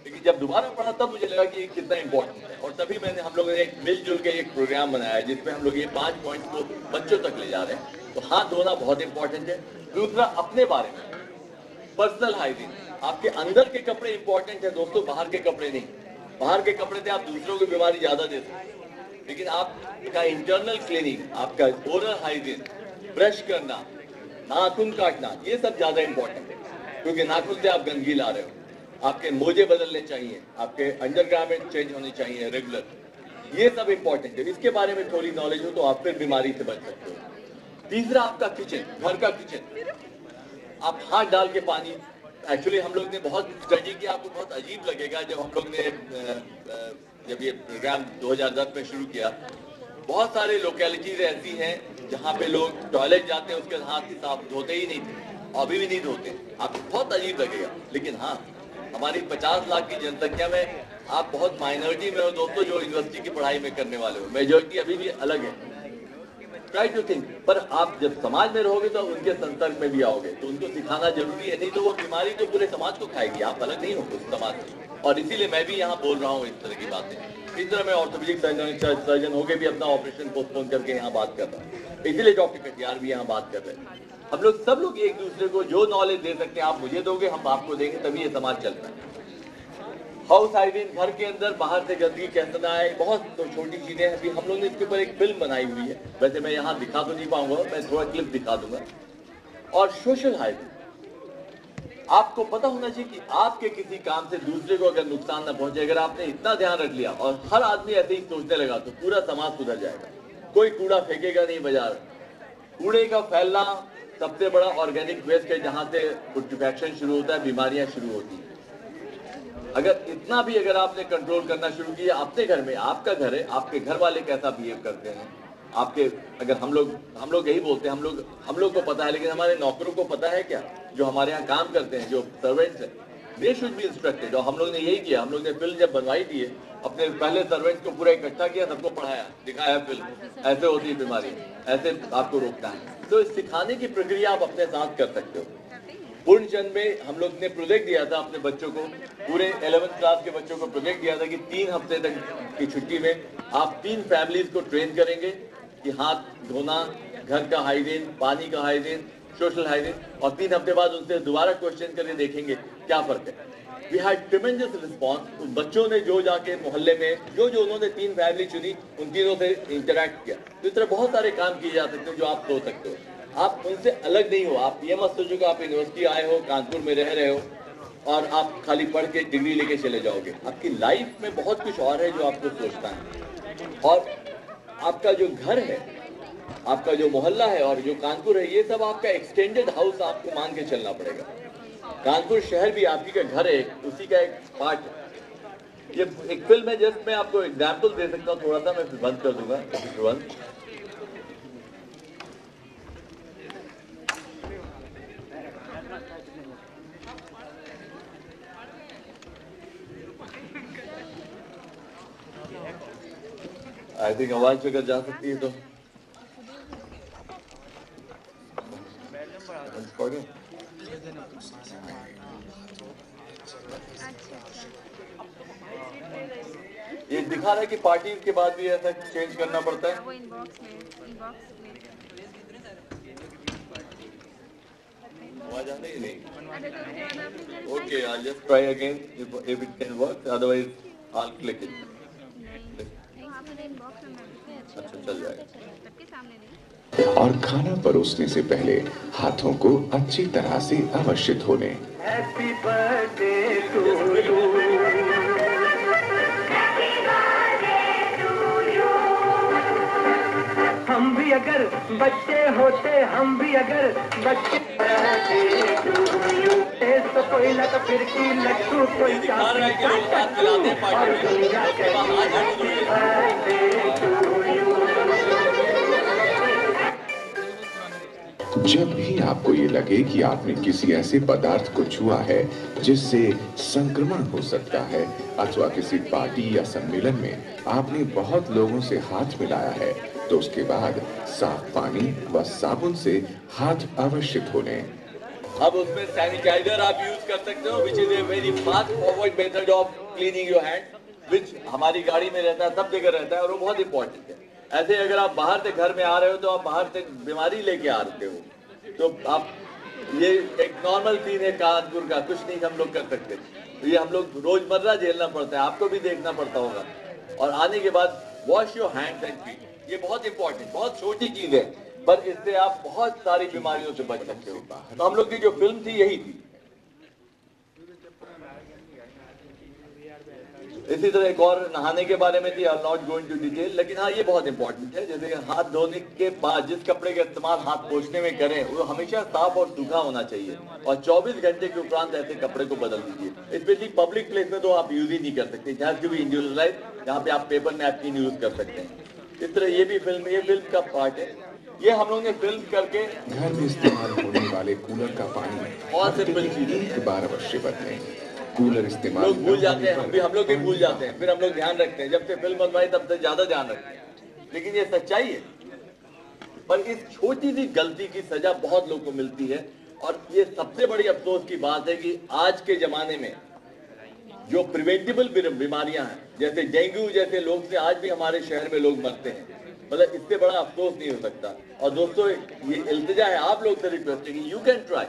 लेकिन जब दोबारा पढ़ा तब मुझे लगा कि कितना इंपॉर्टेंट है, और तभी हम लोगों ने एक मिलजुल के एक प्रोग्राम बनाया जिसमें हम लोग ये 5 पॉइंट्स को बच्चों तक ले जा रहे हैं। तो हाथ धोना बहुत इंपॉर्टेंट है। दूसरा, अपने बारे में पर्सनल हाइजीन, आपके अंदर के कपड़े इंपॉर्टेंट है दोस्तों, बाहर के कपड़े नहीं। बाहर के कपड़े से आप दूसरों को बीमारी ज्यादा दे सकते हैं, लेकिन आपका इंटरनल क्लीनिंग, आपका ओरल हाइजीन, ब्रश करना, नाखून काटना, ये सब ज्यादा इंपॉर्टेंट है, क्योंकि नाखून से आप गंदगी ला रहे हो। आपके मोजे बदलने चाहिए, आपके अंडरगारमेंट चेंज होने चाहिए रेगुलर, ये सब इंपॉर्टेंट है। इसके बारे में थोड़ी नॉलेज हो तो आप फिर बीमारी से बच सकते हो। तीसरा, आपका किचन, घर का किचन, आप हाथ डाल के पानी, एक्चुअली हम लोग ने बहुत स्टडी किया, आपको बहुत अजीब लगेगा जब हम लोग ने जब ये प्रोग्राम 2010 में शुरू किया, बहुत सारे लोकेलिटीज ऐसी हैं जहाँ पे लोग टॉयलेट जाते हैं उसके हाथ साफ धोते ही नहीं थे, अभी भी नहीं धोते। आपको बहुत अजीब लगेगा, लेकिन हाँ, हमारी 50 लाख की जनसंख्या में आप बहुत माइनॉरिटी में हो दोस्तों जो यूनिवर्सिटी की पढ़ाई में करने वाले हो, मेजोरिटी अभी भी अलग है। ट्राई टू थिंक, पर आप जब समाज में रहोगे तो उनके संपर्क में भी आओगे, तो उनको सिखाना जरूरी है, नहीं तो वो बीमारी तो पूरे समाज को खाएगी, आप अलग नहीं हो उस समाज से। और इसीलिए मैं भी यहाँ बोल रहा हूँ इस तरह की बातें। इस तरह मैं ऑर्थोपेडिक सर्जन होकर भी अपना ऑपरेशन पोस्टपोन करके यहाँ बात कर रहा हूँ, इसीलिए डॉक्टर कटियार भी यहाँ बात कर रहे हैं। हम लोग सब लोग एक दूसरे को जो नॉलेज दे सकते हैं, आप मुझे दोगे, हम आपको देंगे, तभी ये समाज चलता है। हाउस हाइजीन, घर के अंदर बाहर से गंदगी कैसे ना आए, बहुत तो छोटी चीजें हैं। अभी हम लोग ने इसके ऊपर एक फिल्म बनाई हुई है, वैसे मैं यहाँ दिखा तो नहीं पाऊंगा, मैं थोड़ा क्लिप दिखा दूंगा। और सोशल हाइजीन, आपको पता होना चाहिए कि आपके किसी काम से दूसरे को अगर नुकसान ना पहुंचे, अगर आपने इतना ध्यान रख लिया और हर आदमी ऐसे ही सोचने लगा तो पूरा समाज सुधर जाएगा। कोई कूड़ा फेंकेगा नहीं बाजार। कूड़े का फैलना सबसे बड़ा ऑर्गेनिक वेस्ट है, जहां से पुट्रिफैक्शन शुरू होता है, बीमारियां शुरू होती हैं। अगर इतना भी अगर आपने कंट्रोल करना शुरू किया अपने घर में, आपका घर है, आपके घर वाले कैसा बिहेव करते हैं, आपके, अगर हम लोग यही बोलते हैं, हम लोग को पता है, लेकिन हमारे नौकरों को पता है क्या, जो हमारे यहाँ काम करते हैं, जो सर्वेंट्स हैं, दे शुड बी इंस्ट्रक्टेड। और हम लोग ने यही किया, हम लोग ने फिल्म जब बनवाई थी, अपने पहले सर्वेंट्स को पूरा इकट्ठा किया, सबको पढ़ाया, दिखाया फिल्म, ऐसे होती है बीमारी, ऐसे आपको रोकना है। तो इस सिखाने की प्रक्रिया आप अपने साथ कर सकते हो। पूर्णचंद में हम लोग ने प्रोजेक्ट दिया था अपने बच्चों को, पूरे 11th क्लास के बच्चों को प्रोजेक्ट दिया था कि 3 हफ्ते तक की छुट्टी में आप 3 फैमिलीज को ट्रेन करेंगे कि हाथ धोना, घर का हाइजीन, पानी का हाइजीन, सोशल हाइजीन, और 3 हफ्ते बाद उनसे दोबारा क्वेश्चन करके देखेंगे क्या फर्क है। We had tremendous response. उन बच्चों ने जो जाके मोहल्ले में जो उन्होंने 3 फैमिली चुनी, उन तीनों से इंटरेक्ट किया। तो इस तरह बहुत सारे काम किए जा सकते हैं जो आप सोच सकते हो। आप उनसे अलग नहीं हो। आप ये मत सोचो कि आप यूनिवर्सिटी आए हो, कानपुर में रह रहे हो और आप खाली पढ़ के डिग्री लेके चले जाओगे। आपकी लाइफ में बहुत कुछ और है जो आपको सोचना है। और आपका जो घर है, आपका जो मोहल्ला है और जो कानपुर है, ये सब आपका एक्सटेंडेड हाउस आपको मान के चलना पड़ेगा। कानपुर शहर भी आपकी का घर है, उसी का एक पार्ट है। ये एक फिल्म है, जस्ट मैं आपको एग्जाम्पल दे सकता हूँ थोड़ा सा, मैं फिर बंद कर दूंगा तुरंत। आई थिंक आवाज अगर जा सकती है तो ये दिखा रहा है कि पार्टी के बाद भी ऐसा चेंज करना पड़ता है। वो इनबॉक्स में आवाज आ रही नहीं? Okay, I just try again if it can work, otherwise I will click it. अच्छा, चल जाएगा। और खाना परोसने से पहले हाथों को अच्छी तरह से अवश्य धोने। हैप्पी बर्थडे टू यू, हम भी अगर बच्चे होते, हम भी अगर बच्चे तो कोई लग फिर की लट्टू कोई चाबी का टट्टू और दुनिया कहती जब भी आपको ये लगे कि आपने किसी ऐसे पदार्थ को छुआ है जिससे संक्रमण हो सकता है, अथवा किसी पार्टी या सम्मेलन में आपने बहुत लोगों से हाथ मिलाया है, तो उसके बाद साफ पानी व साबुन से हाथ अवश्य धो लें। अब उसमें सैनिटाइजर आप यूज कर सकते हो, which is a very fast forward method of cleaning your hand, which हमारी गाड़ी में रहता है, सब जगह रहता है और वो बहुत इंपॉर्टेंट है। ऐसे अगर आप बाहर से घर में आ रहे हो तो आप बाहर से बीमारी लेके आ रहे हो, तो आप ये एक नॉर्मल सीन है कानपुर का, कुछ नहीं हम लोग कर सकते, तो ये हम लोग रोजमर्रा झेलना पड़ता है, आपको भी देखना पड़ता होगा। और आने के बाद wash your hands and feet, ये बहुत इंपॉर्टेंट, बहुत छोटी चीज है, पर इससे आप बहुत सारी बीमारियों से बच सकते हो। तो हम लोग की जो फिल्म थी यही थी। इसी तरह एक और नहाने के बारे में थी, I am not going to detail, लेकिन हाँ ये बहुत इंपॉर्टेंट है। जैसे हाथ धोने के बाद जिस कपड़े का इस्तेमाल हाथ पोंछने में करें वो हमेशा साफ और सूखा होना चाहिए, और 24 घंटे के उपरांत ऐसे कपड़े को बदल दीजिए। स्पेशली पब्लिक प्लेस में तो आप यूज ही नहीं कर सकते, जहाँ की भी इंडिविजुअलाइज, जहाँ पे आप पेपर नैपकिन यूज कर सकते हैं। इस तरह ये भी ये फिल्म का पार्ट है। ये हम लोग ने फिल्म करके घर में इस्तेमाल होने वाले कूलर का पानी बहुत सिंपल चीज है, एक बार अवश्य बदलें। कूलर इस्तेमाल लोग भूल जाते हैं, हम लोग भी भूल जाते हैं, फिर हम लोग ध्यान रखते हैं। जब से फिल्म बनवाई तब से ज्यादा ध्यान रखते हैं, लेकिन ये सच्चाई है। पर इस छोटी सी गलती की सजा बहुत लोगों को मिलती है, और ये सबसे बड़ी अफसोस की बात है कि आज के जमाने में जो प्रिवेंटेबल बीमारियां हैं, जैसे डेंगू जैसे लोग से आज भी हमारे शहर में लोग मरते हैं, मतलब इससे बड़ा अफसोस नहीं हो सकता। और दोस्तों ये इल्तिजा है आप लोग से रिक्वेस्ट है कि यू कैन ट्राई।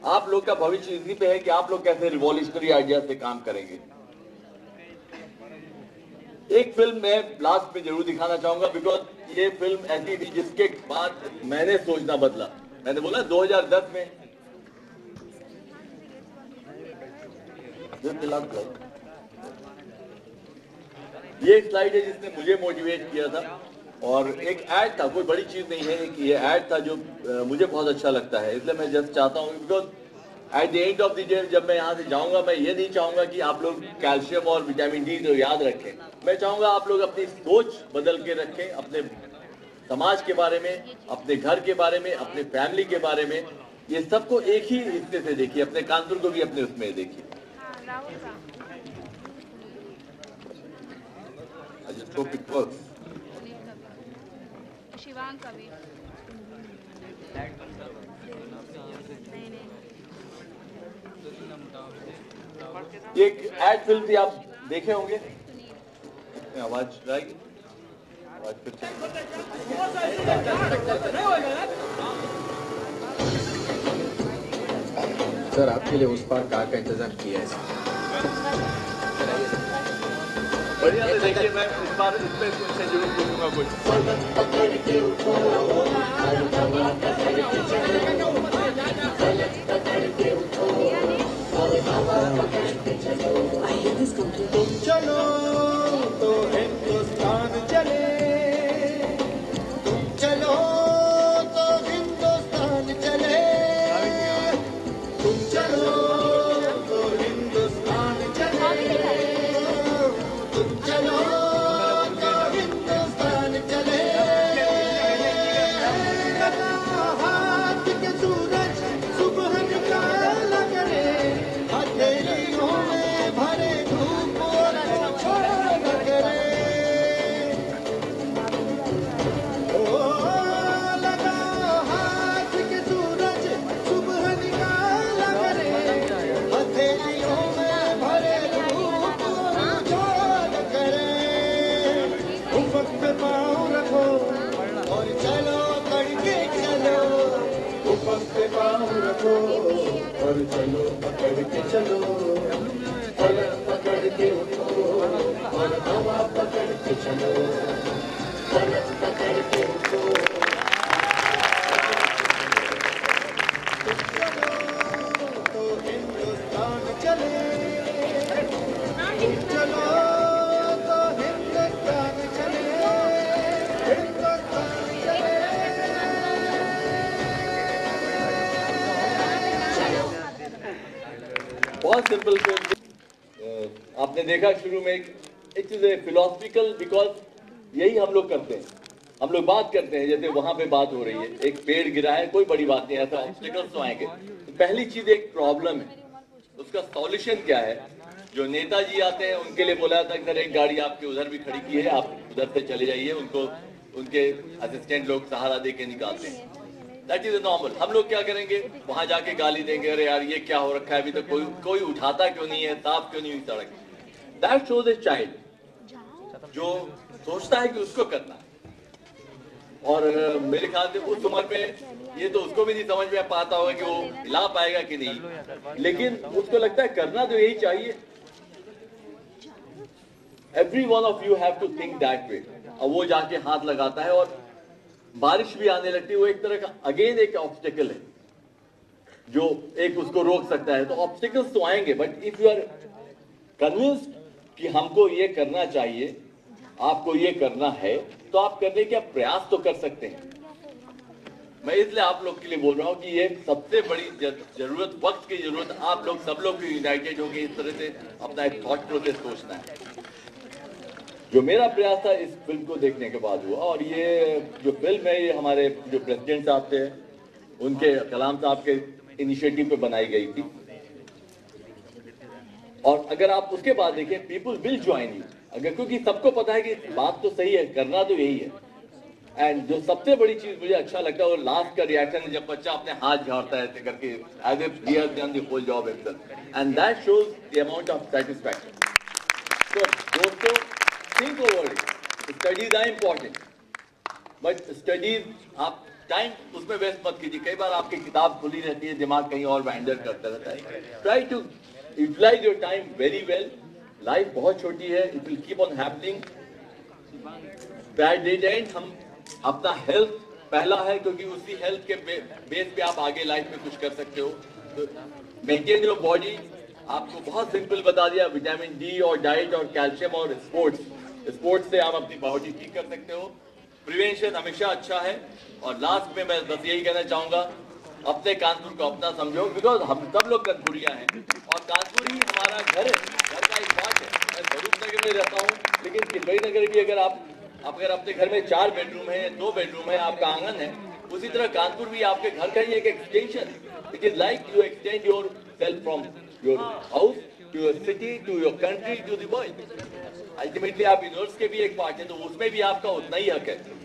आप लोग का भविष्य इसी पे है कि आप लोग कैसे रिवॉल्यूशनरी आइडिया से काम करेंगे। एक फिल्म मैं लास्ट में जरूर दिखाना चाहूंगा, बिकॉज ये फिल्म ऐसी थी जिसके बाद मैंने सोचना बदला। मैंने बोला 2010 में ये स्लाइड है जिसने मुझे मोटिवेट किया था, और एक ऐड था, कोई बड़ी चीज नहीं है, कि ये ऐड था जो मुझे बहुत अच्छा लगता है, इसलिए मैं जस्ट चाहता हूँ, because at the end of the day जब मैं यहाँ से जाऊंगा, मैं ये नहीं चाहूंगा कि आप लोग कैल्शियम और विटामिन डी तो याद रखें, मैं चाहूंगा आप लोग अपनी सोच बदल के रखें, अपने समाज के बारे में, अपने घर के बारे में, अपने फैमिली के बारे में, ये सबको एक ही हिस्से से देखिए, अपने कानपुर को भी अपने उसमें देखिए। शिवांग का भी ये एक एड फिल्म थी, आप देखे होंगे। आवाज आएगी, आवाज फिर सर आपके लिए उस पार कार का इंतजाम किया है। बढ़िया से देखिए, मैं इस बार इसमें से जरूर पूछूंगा कुछ। चलो तो हिंदुस्तान चले, तुम चलो तो हिंदुस्तान चले, तुम चलो तो हिंदुस्तान चले, तुम चलो तो हिंदुस्तान चले। हाथ के सूरज सुबह निकाला करे, हथेलियों में भरे धूप और छोड़ा करे। ओ लगा हाथ के सूरज सुबह निकाला करे, हथेलियों में भरे धूप और छोड़ा करे। उफक पे पाँव रखो और चलो तड़के चलो, उफक पे पाँव रखो और चलो पकड़ के चलो, पलक पकड़ के उठो और हवा पकड़ के चलो, पलक पकड़ के उठो। चलो तो हिंदुस्तान चले, चलो तो हिंदुस्तान चले, हिंदुस्तान चले। बहुत सिंपल आपने देखा शुरू में it is a philosophical, because यही हम लोग करते हैं, हम लोग बात करते हैं जैसे वहां पे बात हो रही है, एक पेड़ गिरा है, कोई बड़ी बात नहीं, ऐसा ऑब्स्टिकल्स तो आएंगे। तो पहली चीज एक प्रॉब्लम है, उसका सॉल्यूशन क्या है। जो नेताजी आते हैं उनके लिए बोला जाता है सर एक गाड़ी आपके उधर भी खड़ी की है, आप उधर से चले जाइए, उनको उनके असिस्टेंट लोग सहारा दे के निकालते हैं। That is normal. हम लोग क्या करेंगे, वहां जाके गाली देंगे, अरे यार ये क्या हो रखा है, अभी तक कोई उठाता क्यों नहीं है, साफ क्यों नहीं हुई सड़क। दैट शोज ए चाइल्ड जो सोचता है कि उसको करना है। और मेरे ख्याल से उस उम्र में ये तो उसको भी नहीं समझ में पाता होगा कि वो हिला पाएगा कि नहीं, लेकिन उसको लगता है करना तो यही चाहिए। Every one of you have to think that way. और वो जाके हाथ लगाता है और बारिश भी आने लगती है, वो एक तरह का अगेन एक ऑब्स्टिकल है जो एक उसको रोक सकता है। तो ऑब्स्टिकल्स तो आएंगे, but if you are convinced कि हमको ये करना चाहिए, आपको ये करना है, तो आप करने का प्रयास तो कर सकते हैं। मैं इसलिए आप लोग के लिए बोल रहा हूं कि ये सबसे बड़ी जरूरत, वक्त की जरूरत, आप लोग सब लोग यूनाइटेड होकर इस तरह से अपना एक थॉट प्रोसेस सोचना है। जो मेरा प्रयास था इस फिल्म को देखने के बाद हुआ, और ये जो फिल्म है ये हमारे जो प्रेसिडेंट साहब थे उनके, कलाम साहब के इनिशिएटिव पे बनाई गई थी। और अगर आप उसके बाद देखें, पीपल विल ज्वाइन यू, अगर, क्योंकि सबको पता है कि बात तो सही है, करना तो यही है। एंड जो सबसे बड़ी चीज मुझे अच्छा लगता है वो लास्ट का रिएक्शन है, जब बच्चा अपने हाथ झाड़ता है ऐसे करके, as if he has done the whole job himself, and that shows the amount of satisfaction. तो दोस्तों, think over it, studies are important, but studies आप टाइम उसमें वेस्ट मत कीजिए। कई बार आपकी किताब खुली रहती है, दिमाग कहीं और वैंडर करता रहता है। Try to utilise your time very well. Life बहुत छोटी है, it will keep on happening. Bad and हम अपना हेल्थ पहला है, क्योंकि उसी हेल्थ के बेस पे आप आगे लाइफ में कुछ कर सकते हो। तो मेंटेन योर बॉडी, आपको बहुत सिंपल बता दिया, विटामिन डी और डाइट और कैल्शियम और स्पोर्ट्स से आप अपनी बॉडी ठीक कर सकते हो। प्रिवेंशन हमेशा अच्छा है। और लास्ट में मैं बस यही कहना चाहूंगा, अपने कानपुर को अपना समझो, बिकॉज हम सब लोग कानपुरिया हैं और कानपुर ही हमारा घर है, घर का एक पार्ट है। मैं स्वरूप नगर में रहता हूँ, लेकिन किलवई नगर भी अगर अपने घर में 4 बेडरूम है, 2 बेडरूम है, आपका आंगन है, उसी तरह कानपुर भी आपके घर का ही एक extension. It is like you extend yourself from your house to your city to your country to the world. Ultimately आप यूनिवर्स के भी एक पार्ट है, तो उसमें भी आपका उतना ही हक है।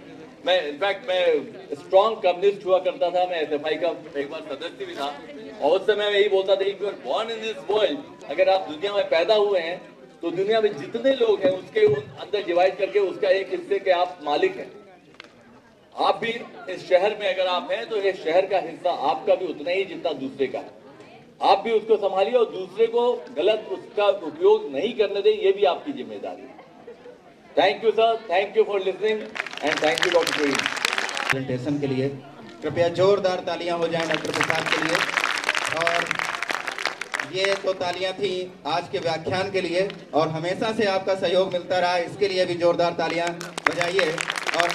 मैं इनफैक्ट मैं स्ट्रॉन्ग कम्युनिस्ट हुआ करता था, मैं एसएफआई का एक बार सदस्य भी था, और उस समय मैं यही बोलता था, if you are born in this world, अगर आप दुनिया में पैदा हुए हैं तो दुनिया में जितने लोग हैं उसके अंदर डिवाइड करके उसका एक हिस्से के आप मालिक हैं। आप भी इस शहर में अगर आप हैं तो इस शहर का हिस्सा आपका भी उतना ही जितना दूसरे का है। आप भी उसको संभालिए और दूसरे को गलत उसका उपयोग नहीं करने दें, ये भी आपकी जिम्मेदारी है। Thank you sir, thank you for listening and thank you doctor Praveen. Presentation के लिए कृपया जोरदार तालियां हो जाएं डॉक्टर प्रसाद के लिए। और ये तो तालियां थी आज के व्याख्यान के लिए, और हमेशा से आपका सहयोग मिलता रहा, इसके लिए भी जोरदार तालियां बजाइए। और